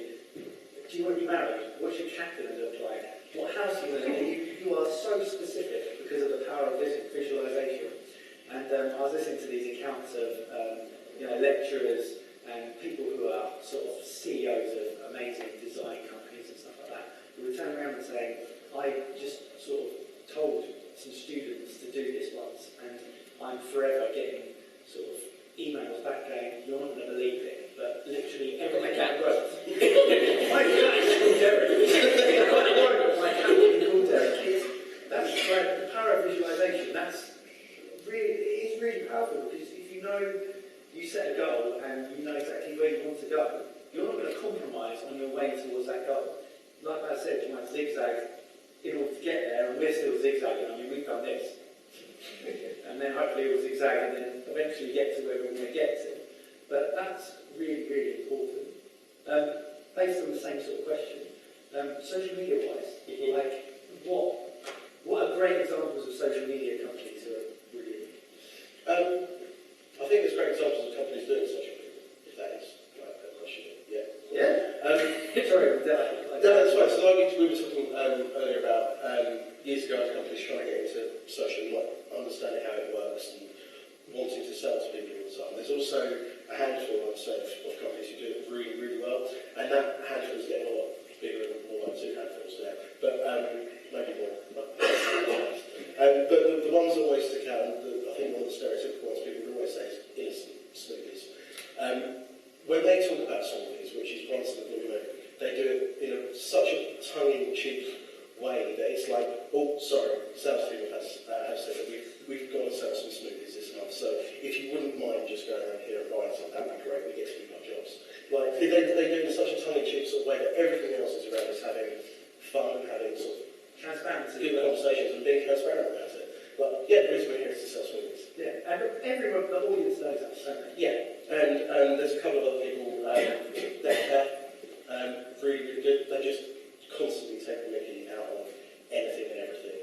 Do you want to be married? What's your cat going to look like? What house are you going to live in? You are so specific because of the power of visualization. And I was listening to these accounts of lecturers and people who are sort of CEOs of amazing design companies and stuff like that, who were turning around and saying, I just sort of told some students to do this once, and I'm forever getting sort of emails back going, you're not going to believe it, but literally every cat wrote. My cat is called Derek. My cat is called Derek. That's right, the power of visualization. It is really powerful, because if you know, you set a goal and you know exactly where you want to go, you're not going to compromise on your way towards that goal. Like I said, you might zigzag in order to get there, and we're still zigzagging. I mean, we've done this. And then hopefully we'll zigzag and then eventually get to where we want to get to. But that's really, really important. Based on the same sort of question, social media-wise, like what are great examples of social media companies who are really... I think there's great examples of companies doing social media, if that is a question. Yeah. Yeah? Sorry, no, that's fine. So like we were talking earlier about years ago, companies trying to get into social, like understanding how it works and wanting to sell to people all the time. There's also a handful, I'd say, of companies who do it really, really well, and that handful is getting a lot bigger and more like 2 handfuls now. But maybe more. But the ones that always stick out, and I think one of the stereotypical ones people would always say is innocent smoothies. When they talk about smoothies, which is once in the blue moon, they do it in such a tongue-in-cheek way that it's like, oh, sorry, sales team have said that we've got to sell some smoothies this month, so if you wouldn't mind just going around here and buying some, that would be great, we get to keep our jobs. Like, they do it in such a tongue-in-cheek sort of way that everything else is around us having fun and having sort of transparency. good conversations and being transparent about it. But yeah, the reason we're here is to sell smoothies. Yeah, and everyone, the audience knows that, don't they? Yeah, and there's a couple of other people that really, really good. They just constantly take the mickey out of anything and everything.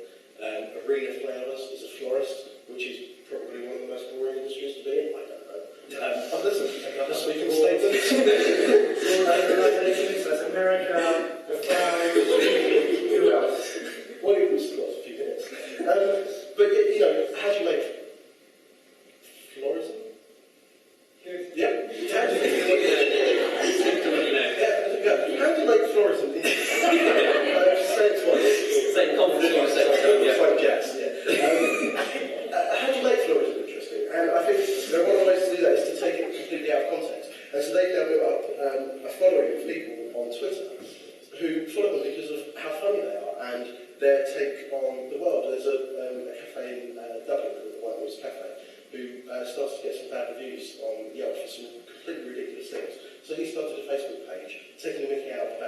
Arena Flowers is a florist, which is probably one of the most boring industries to be in. I don't know. I've listened to another speaking statement. That's America, the flowers, who else? Well, it was lots of few minutes. But how do you make florism? Good. Yeah. How do you make florism interesting? Say it twice. Same confidence, It's like jazz, yeah. How do you make florism interesting? And I think one of the ways to do that is to take it completely out of context. And so they've now built up a following of people on Twitter who follow them because of how funny they are and their take on the world. There's a cafe in Dublin called the White Horse Cafe who started to get some bad reviews on Yelp for some completely ridiculous things. So he started a Facebook page taking the mickey out of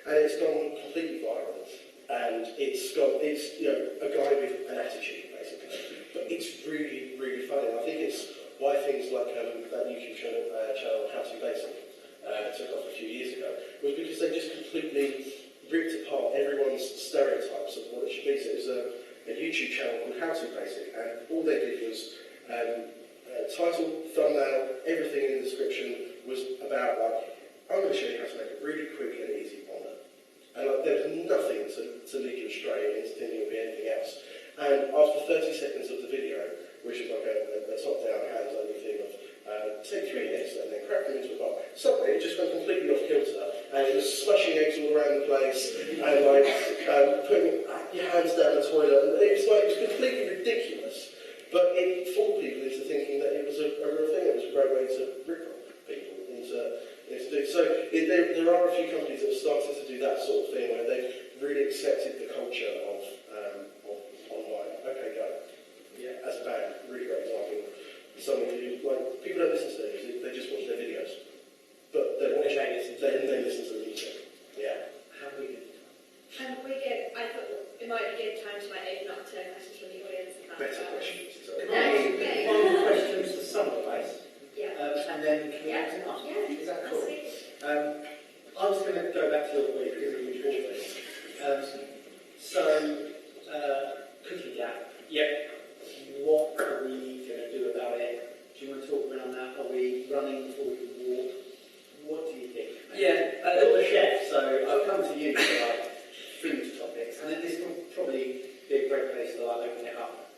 and it's gone completely viral. And it's a guy with an attitude, basically. But it's really, really funny. And I think it's why things like that YouTube channel How to Basic, took off a few years ago, was because they just completely ripped apart everyone's stereotypes of what it should be. So it was a YouTube channel called How to Basic, and all they did was title, thumbnail, everything in the description was about, like, I'm going to show you how to make a really quick and easy omelette. And there was nothing to lead you astray into thinking it would be anything else. And after 30 seconds of the video, which is like a top-down, hands-only thing of take 3 eggs and then crack them into a bowl, suddenly it just went completely off kilter, and it was smashing eggs all around the place, and like putting your hands down the toilet, and it was completely ridiculous. But it fooled people into thinking that it was a real thing. It was a great way to rip off people into do. So there are a few companies that have started to do that sort of thing where they've really accepted the culture of online. Okay, go. Yeah, as a band, really great example. Something who, like, people don't listen to their music, they just watch their videos. But they listen to the music. Yeah. How we did. I thought it might be a good time to open up to questions from the audience. Better questions. Final questions to summarise. Yeah. And then can we open up? Is that cool? I was going to go back to your point because we bought this. Cooking gap. Yep. What are we going to do about it? Do you want to talk around that? Are we running before we can walk? What do you think? Yeah, You're the chef, so I'll come to you for food topics, and then this will probably be a great place to open it up.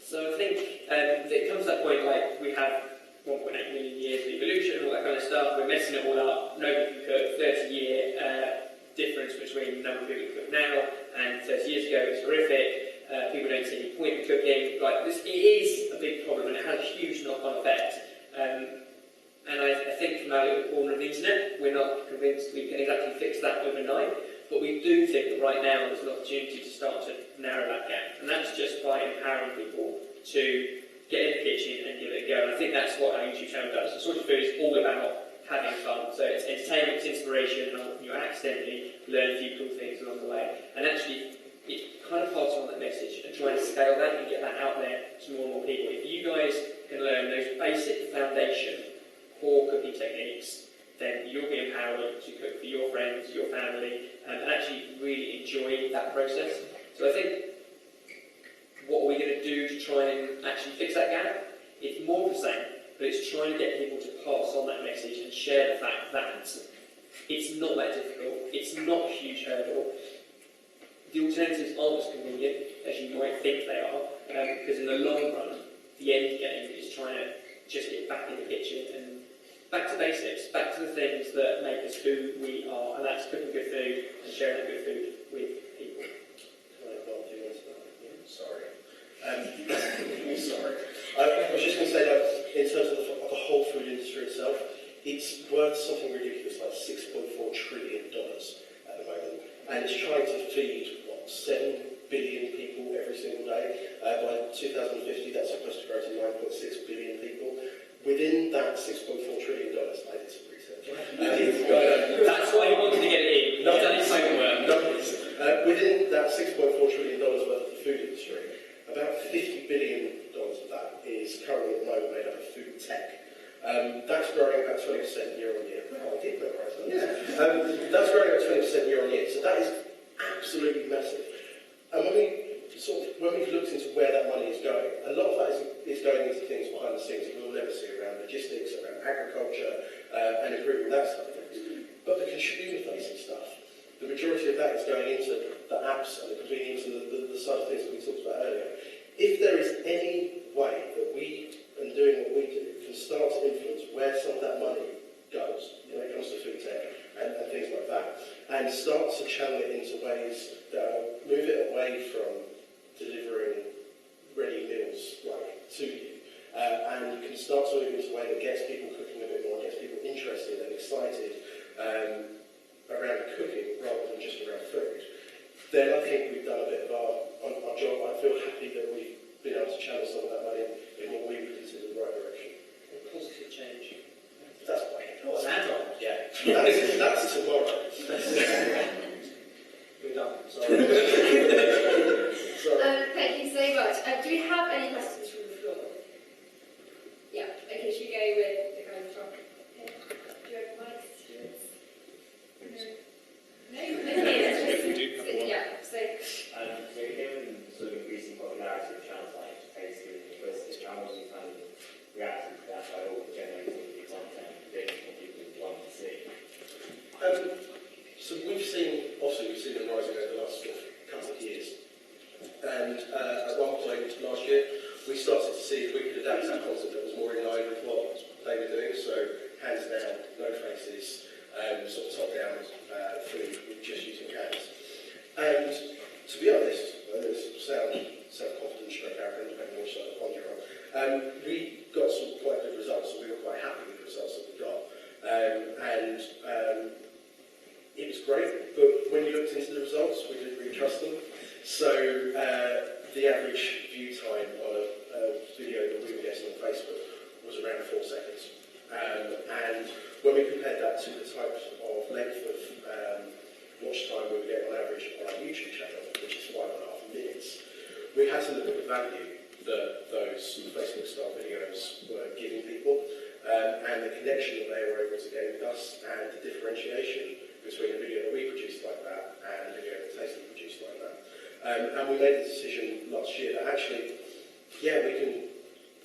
So I think it comes to that point, like, we have 1.8 million years of evolution, all that kind of stuff, we're messing it all up, nobody can cook, 30-year difference between the number of people who cook now and 30 years ago is horrific. People don't see any point in cooking. Like this, it is a big problem, and it has a huge knock-on effect. And I think from our little corner of the internet, we're not convinced we can exactly fix that overnight. But we do think that right now there's an opportunity to start to narrow that gap, and that's just by empowering people to get in the kitchen and give it a go. And I think that's what our YouTube channel does. The Sorted Food is all about having fun. So it's entertainment, it's inspiration, and you accidentally learn a few cool things along the way. And actually, it kind of passes on that message and trying to scale that and get that out there to more and more people. If you guys can learn those basic foundation core cooking techniques, then you'll be empowered to cook for your friends, your family, and actually really enjoy that process. So I think, what are we going to do to try and actually fix that gap? It's more of the same, but it's trying to get people to pass on that message and share the fact that it's not that difficult, it's not a huge hurdle. The alternatives aren't as convenient as you might think they are, because in the long run, the end game is trying to just get back in the kitchen and back to basics, back to the things that make us who we are, and that's cooking good food and sharing that good food with people. Sorry. Sorry. I was just going to say that in terms of the whole food industry itself, it's worth something ridiculous like $6.4 trillion at the moment, and it's trying to feed 7 billion people every single day. By 2050, that's supposed to grow to 9.6 billion people. Within that $6.4 trillion, I did some research. That's why he wanted to get it in. He's done his homework. Within that $6.4 trillion worth of the food industry, about $50 billion of that is currently at the moment made up of food tech. That's growing about 20% year on year. Well, I did memorise that. Yeah. That's growing about 20% year on year. So that is absolutely massive. And when we've looked into where that money is going, a lot of that is going into things behind the scenes that we'll never see around logistics, around agriculture, and improving that side of things. But the consumer-facing stuff, the majority of that is going into the apps and the convenience and the side of things that we talked about earlier. If there is any way that we, and doing what we do, can start to influence where some of that money goes when it comes to food tech and things like that, and start to channel it into ways that move it away from delivering ready meals to you, and can start to move it into a way that gets people cooking a bit more, gets people interested and excited around cooking rather than just around food, then I think we've done a bit of our job. I feel happy that we've been able to channel some of that money in what we would consider the right direction. Positive change. That's my What's that on? Yeah. That's tomorrow. Sorry. Sorry. Thank you so much. Do we have any questions from the floor? Yeah, okay, should we go with the guy in front? Okay. Do you have mics, students? No? No? Okay, let's just... Yeah, so... So given the sort of increasing popularity of channels like Facebook and Twitter, how have you kind of reacted to that by all generating new content that people want to see? So we've seen them rising over the last couple of years. And at one point last year, we started to see if we could adapt our content that was more in line with what they were doing. So hands down, no faces, sort of top down food, just using cans. And to be honest, this sound self-confident, stroke arrogant, depending on which side of the pond you're on, we got some quite good results, and we were quite happy with the results that we got. It was great, but when you looked into the results, we didn't really trust them. So the average view time on a video that we were getting on Facebook was around 4 seconds. And when we compared that to the type of length of watch time we were getting on average on our YouTube channel, which is 5.5 minutes, we had to look at the value that those Facebook-style videos were giving people, and the connection that they were able to gain with us, and the differentiation between a video that we produced like that and a video that Tasty produced like that. And we made the decision last year that actually, yeah, we can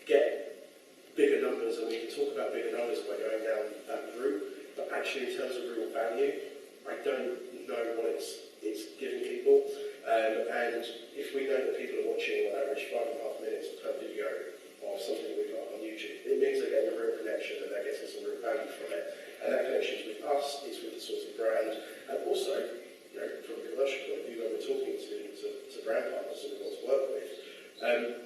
get bigger numbers and we can talk about bigger numbers by going down that route, but actually in terms of real value, I don't know what it's giving people. And if we know that people are watching on average 5.5 minutes per video of something we've got on YouTube, it means they're getting a real connection and they're getting some real value from it. And that connection is with us, it's with the sort of brand, and also, you know, from a commercial point of view, when we're talking to brand partners that we want to work with,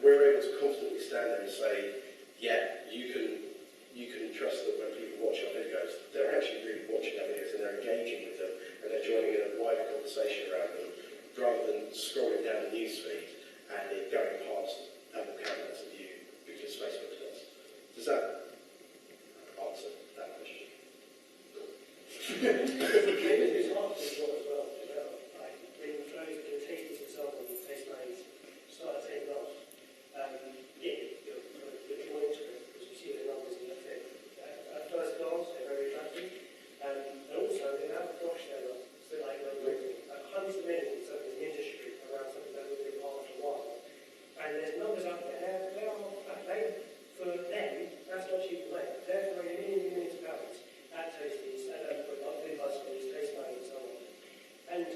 we're able to confidently stand there and say, yeah, you can trust that when people watch our videos, they're actually really watching our videos and they're engaging with them and they're joining in a wider conversation around them, rather than scrolling down the newsfeed and it going past Apple cameras of you because Facebook does. Does that answer that question? It's hard to draw as well. Like, when the Tasties example, taste maze, started taking off. You're drawn into it because you see the numbers in the thing. At first glance, they're very attractive. And also, they have a gosh there, so like 100 million in the industry around something that will be hard to while. And there's numbers up there, for them, that's not cheap to make. They're throwing millions of pounds at Tasties and within Buzzfeeds, Taste Maze and so on. And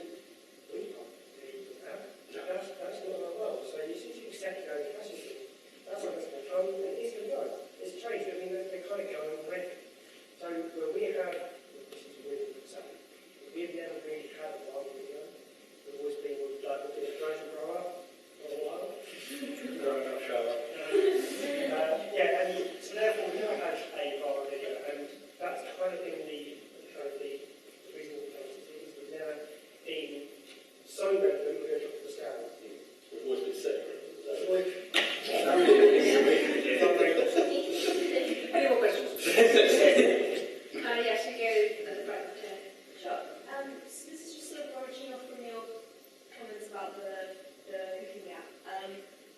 we can't do that. That's not our world. So you see to accept your own capacity. That's what it's going to come, and it's going to go. It's changed. I mean, they're kind of going already. So where we have, this is really sad, we've never really had a wild video. We've always been like looking at trying to grow up for a while. Growing up, show up. Yeah, and so therefore we never had a viral video, and that's kind of been the reason we came to things. We've never been so relevant we're going to drop the scale. We've always been separate. Any more questions? Yeah, should we go at the front? Sure. So this is just sort of branching off from your comments about the cooking gap.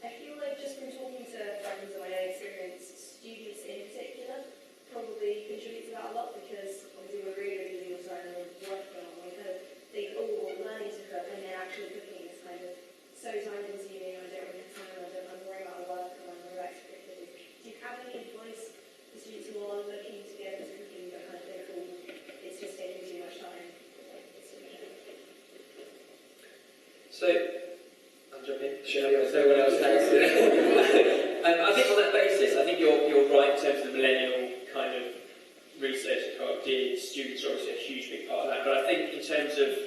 I feel like just from talking to friends of my own experience, students in particular probably contribute to that a lot because obviously we're really busy with our own work going on. We kind of think, oh, well, learning to cook and then actually cooking is kind of so time consuming. I don't really have time. I'm worried about work and I'm more extracurriculars. Do you have any advice for students who are looking to get into cooking but kind of think, oh, it's just taking too much time? So, I'll jump in. So when I was I think on that basis, I think you're right in terms of the millennial kind of research that co-op did. Students are obviously a huge big part of that. But I think in terms of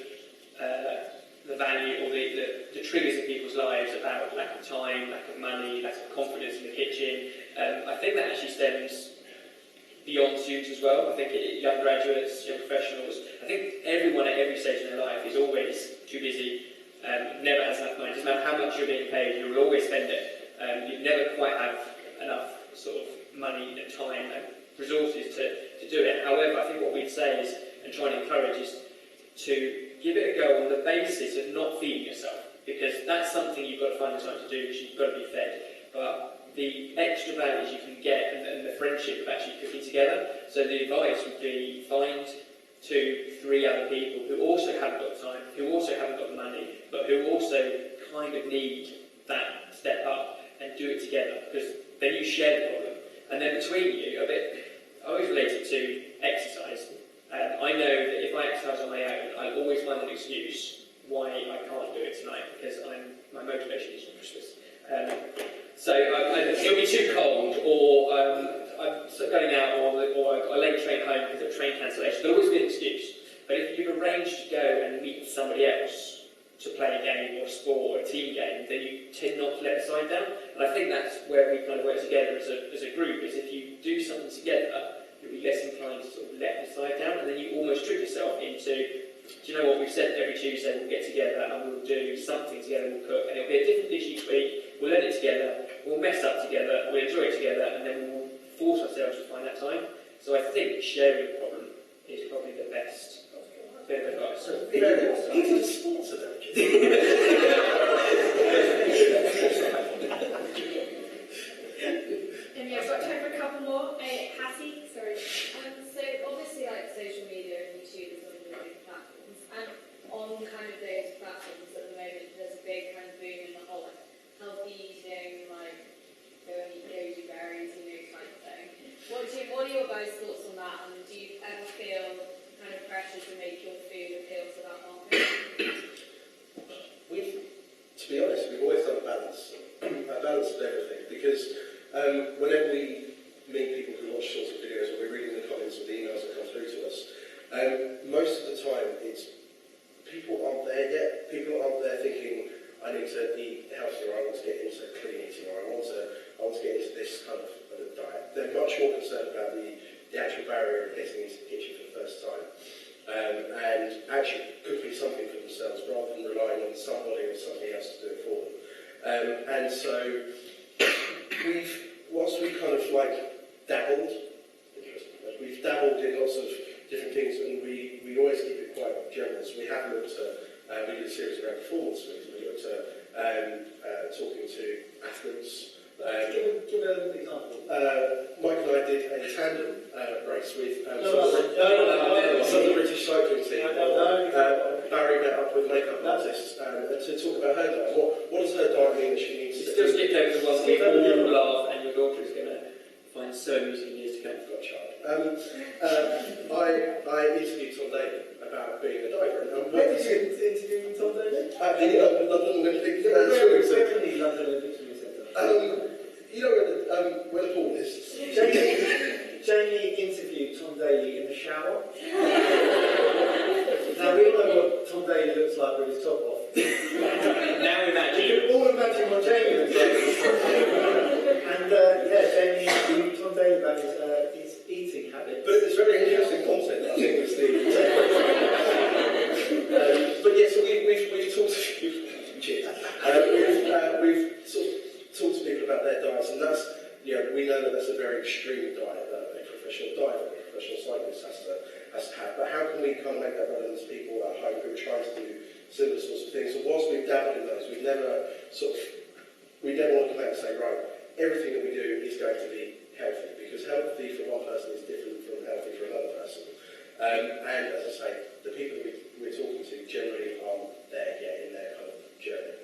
the value or the triggers in people's lives about lack of time, lack of money, lack of confidence in the kitchen, I think that actually stems beyond students as well. I think young graduates, young professionals, I think everyone at every stage in their life is always too busy, never has enough money. It doesn't matter how much you're being paid, you will always spend it. You never quite have enough sort of money and time and resources to do it. However, I think what we'd say is, and try and encourage, is to give it a go on the basis of not feeding yourself, because that's something you've got to find the time to do, because you've got to be fed. But the extra values you can get and the friendship of actually cooking together. So the advice would be find 2, 3 other people who also haven't got time, who also haven't got the money, but who also kind of need that step up, and do it together, because then you share the problem. And then between you, I always relate it to exercise. I know that if I exercise on my own, I always find an excuse why I can't do it tonight, because my motivation is useless. So it'll be too cold, or I'm going out, or I late train home because of train cancellation. There'll always be an excuse. But if you've arranged to go and meet somebody else to play a game or a sport or a team game, then you tend not to let the side down. And I think that's where we kind of work together as a group, is if you do something together, you'll be less inclined to sort of let the side down, and then you almost trick yourself into, do you know what, we've said every Tuesday we'll get together and we'll do something together, we'll cook, and it'll be a different dish each week, we'll learn it together, we'll mess up together, we'll enjoy it together, and then we'll force ourselves to find that time. So I think sharing the problem is probably the best bit of advice. So, he did a sponsor that. I've got time for a couple more. Hattie, sorry. So obviously, like social media and YouTube is one of the big platforms, and on kind of those platforms at the moment, there's a big kind of boom in the whole like, healthy eating, like go and eat goji berries, kind of thing. What are your guys' thoughts on that? And do you ever feel kind of pressure to make your food appeal to that market? To be honest, we've always done a balance of everything, because whenever we meet people who watch sorts of videos, or we're reading the comments or the emails that come through to us, most of the time it's people aren't there yet. People aren't there thinking, I need to eat healthier, I want to get into clean eating, or I want to get into this kind of diet. They're much more concerned about the actual barrier of getting into the kitchen for the first time, and actually cooking something for themselves rather than relying on somebody or something else to do it for them. And so whilst we kind of like dabbled, we've dabbled in lots of different things, and we always keep it quite general. So we have looked at, we did a series around performance food, we looked at talking to athletes. Give an example. Mike and I did a tandem race with some No. of the British cycling team. Barry met up with makeup artists to talk about her diet. What does her diet mean that she needs to Still skipped over the one we all laugh, and your daughter is going to find so amusing years to come. got a child. I interviewed Tom Daly about being a diver. And When did you interview Tom Daly? at the London Olympic Swimming Centre. Where in the London Olympic Swimming Centre? You know where the pool is? Jamie interviewed Tom Daly in the shower. Now we all know what Tom Daly looks like with his top off. Now imagine. You can all imagine what Jamie looks like. And Jamie interviewed Tom Daly about his eating habits. But it's very interesting content, I think, with Steve. But yes, we've talked to people. We've sort of talked to people about their diets, and that's, we know that that's a very extreme diet that a professional diver, a professional cyclist has to have. But how can we kind of make that relevant to people at home who are trying to do similar sorts of things? So whilst we've dabbled in those, we never want to come out and say, right, everything that we do is going to be healthy, because healthy for one person is different from healthy for another person. And as I say, the people that we're talking to generally aren't there yet in their kind of journey.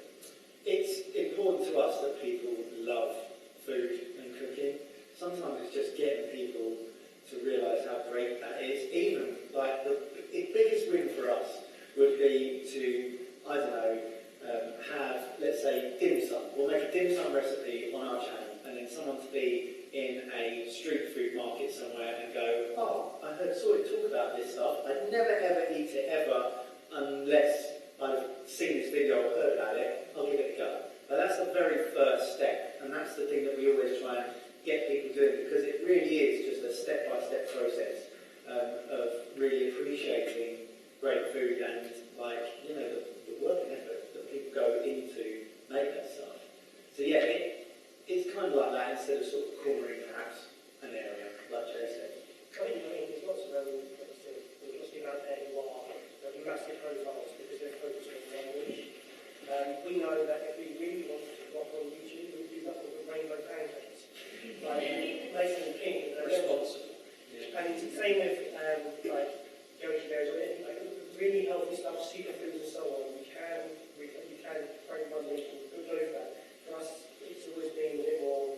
It's important to us that people love food and cooking. Sometimes it's just getting people to realise how great that is. Even like the biggest win for us would be to, I don't know, have, let's say, dim sum. We'll make a dim sum recipe on our channel, and then someone to be in a street food market somewhere and go, oh, I saw it talk about this stuff. I'd never ever eat it ever unless I've seen this video or heard about it. I'll give it a go. But that's the very first step, and that's the thing that we always try and get people doing, because it really is just a step-by-step process of really appreciating great food and, like, the work and effort that people go into make that stuff. So yeah, it's kind of like that, instead of sort of cornering perhaps an area, like Jay said. I mean, there's lots of obviously about there who are massive profiles really healthy stuff, superfoods and so on, we can very much improve that. For us, it's always been a bit more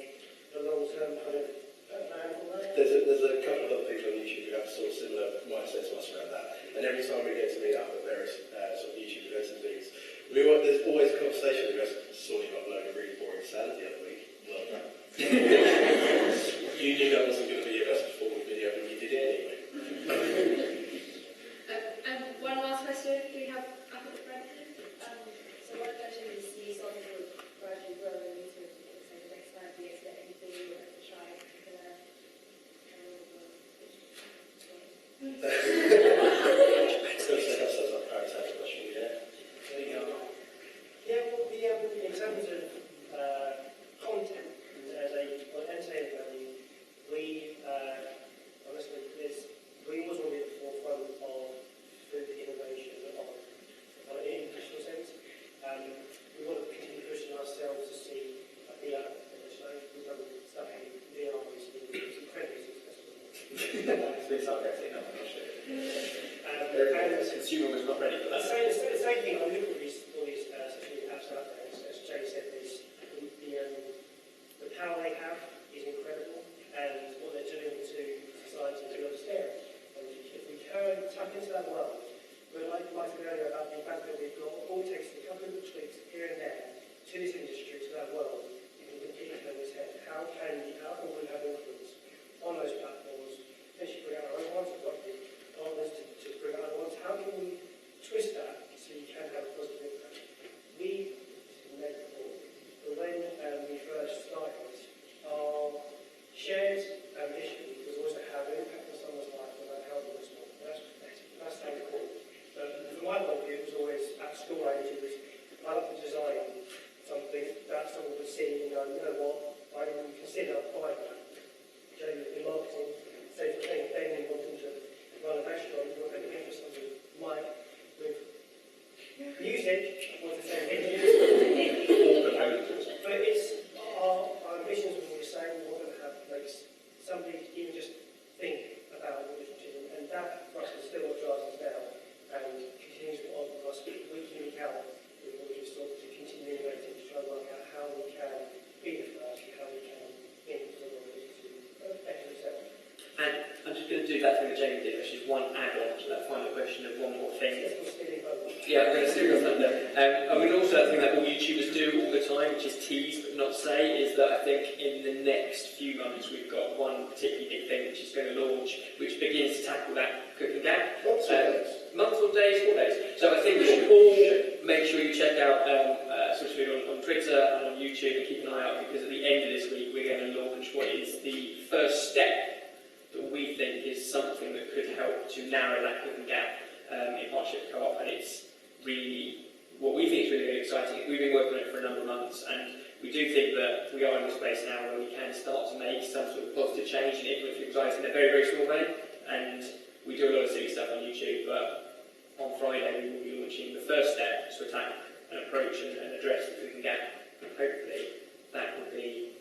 the long-term kind of plan for that. There's a couple of other people on YouTube who have sort of similar mindsets to us around that. And every time we get to meet up at various sort of YouTube events and things, there's always a conversation with us. Saw you upload a really boring salad the other week. Well done. You knew that wasn't going to be your best performing video, but you did it anyway. And one last question. Do we have up at the front? So one question is, you started with gradually growing into the next 5 years, is there anything you want to try Yeah, well, in terms of content, as entertainment value, we honestly, we always want to be at the forefront of food innovation on an international sense. We want to continue pushing ourselves to see VR. We've done stuff in VR recently, it's incredibly successful. It's sarcastic, I'm not sure. And Consumer was not ready for that. the same thing, I look at all these social media apps out there, as Jay said, the power they have is incredible, and what they're doing to society is really scary. And if we can tap into that world, we're like earlier about the fact that we've got all it takes a couple of tweaks here and there to this industry, to that world, you can completely turn this head. How can we have influence on those platforms, especially bring out our own ones, partners to bring out other ones? How can we twist that so you can have a positive impact? We, but when we first started, our shared ambition was always to have an impact on someone's life without helping them small. That's how we call it. From my point of view, it was always at school age, it was I like to design something that someone would see and go, you know what, I would consider buying that. Generally, in marketing, same thing, then wanting to run a restaurant, you're going to be interested in Mike with music, was the same thing. But it's our ambitions were the same. We want to make somebody even just think about what we're doing, and that for us is still what drives us now, and continues to on us week in, week out. We want to sort to continue innovating to try and work out how we can be the first, and how we can influence the world to better itself. And I'm just going to do that thing that Jamie did, which is one add-on to that final question of one more thing. Yeah, I'm going to steal your thunder. I mean, also that thing that all YouTubers do all the time, which is tease but not say, is that I think in the next few months we've got one particularly big thing which is going to launch, which begins to tackle that cooking gap. Months or days? 4 days. So I think we should all make sure you check out SORTEDfood on Twitter and on YouTube and keep an eye out, because at the end of this week we're going to launch what is the first step that we think is something that could help to narrow that cooking gap in partnership with Co-op, and it's really what we think is really, really exciting. We've been working on it for a number of months, and we do think that we are in a space now where we can start to make some sort of positive change and influence people in a very, very small way. And we do a lot of silly stuff on YouTube, but on Friday we will be launching the first step to attack and approach and address the cooking gap. And hopefully that will be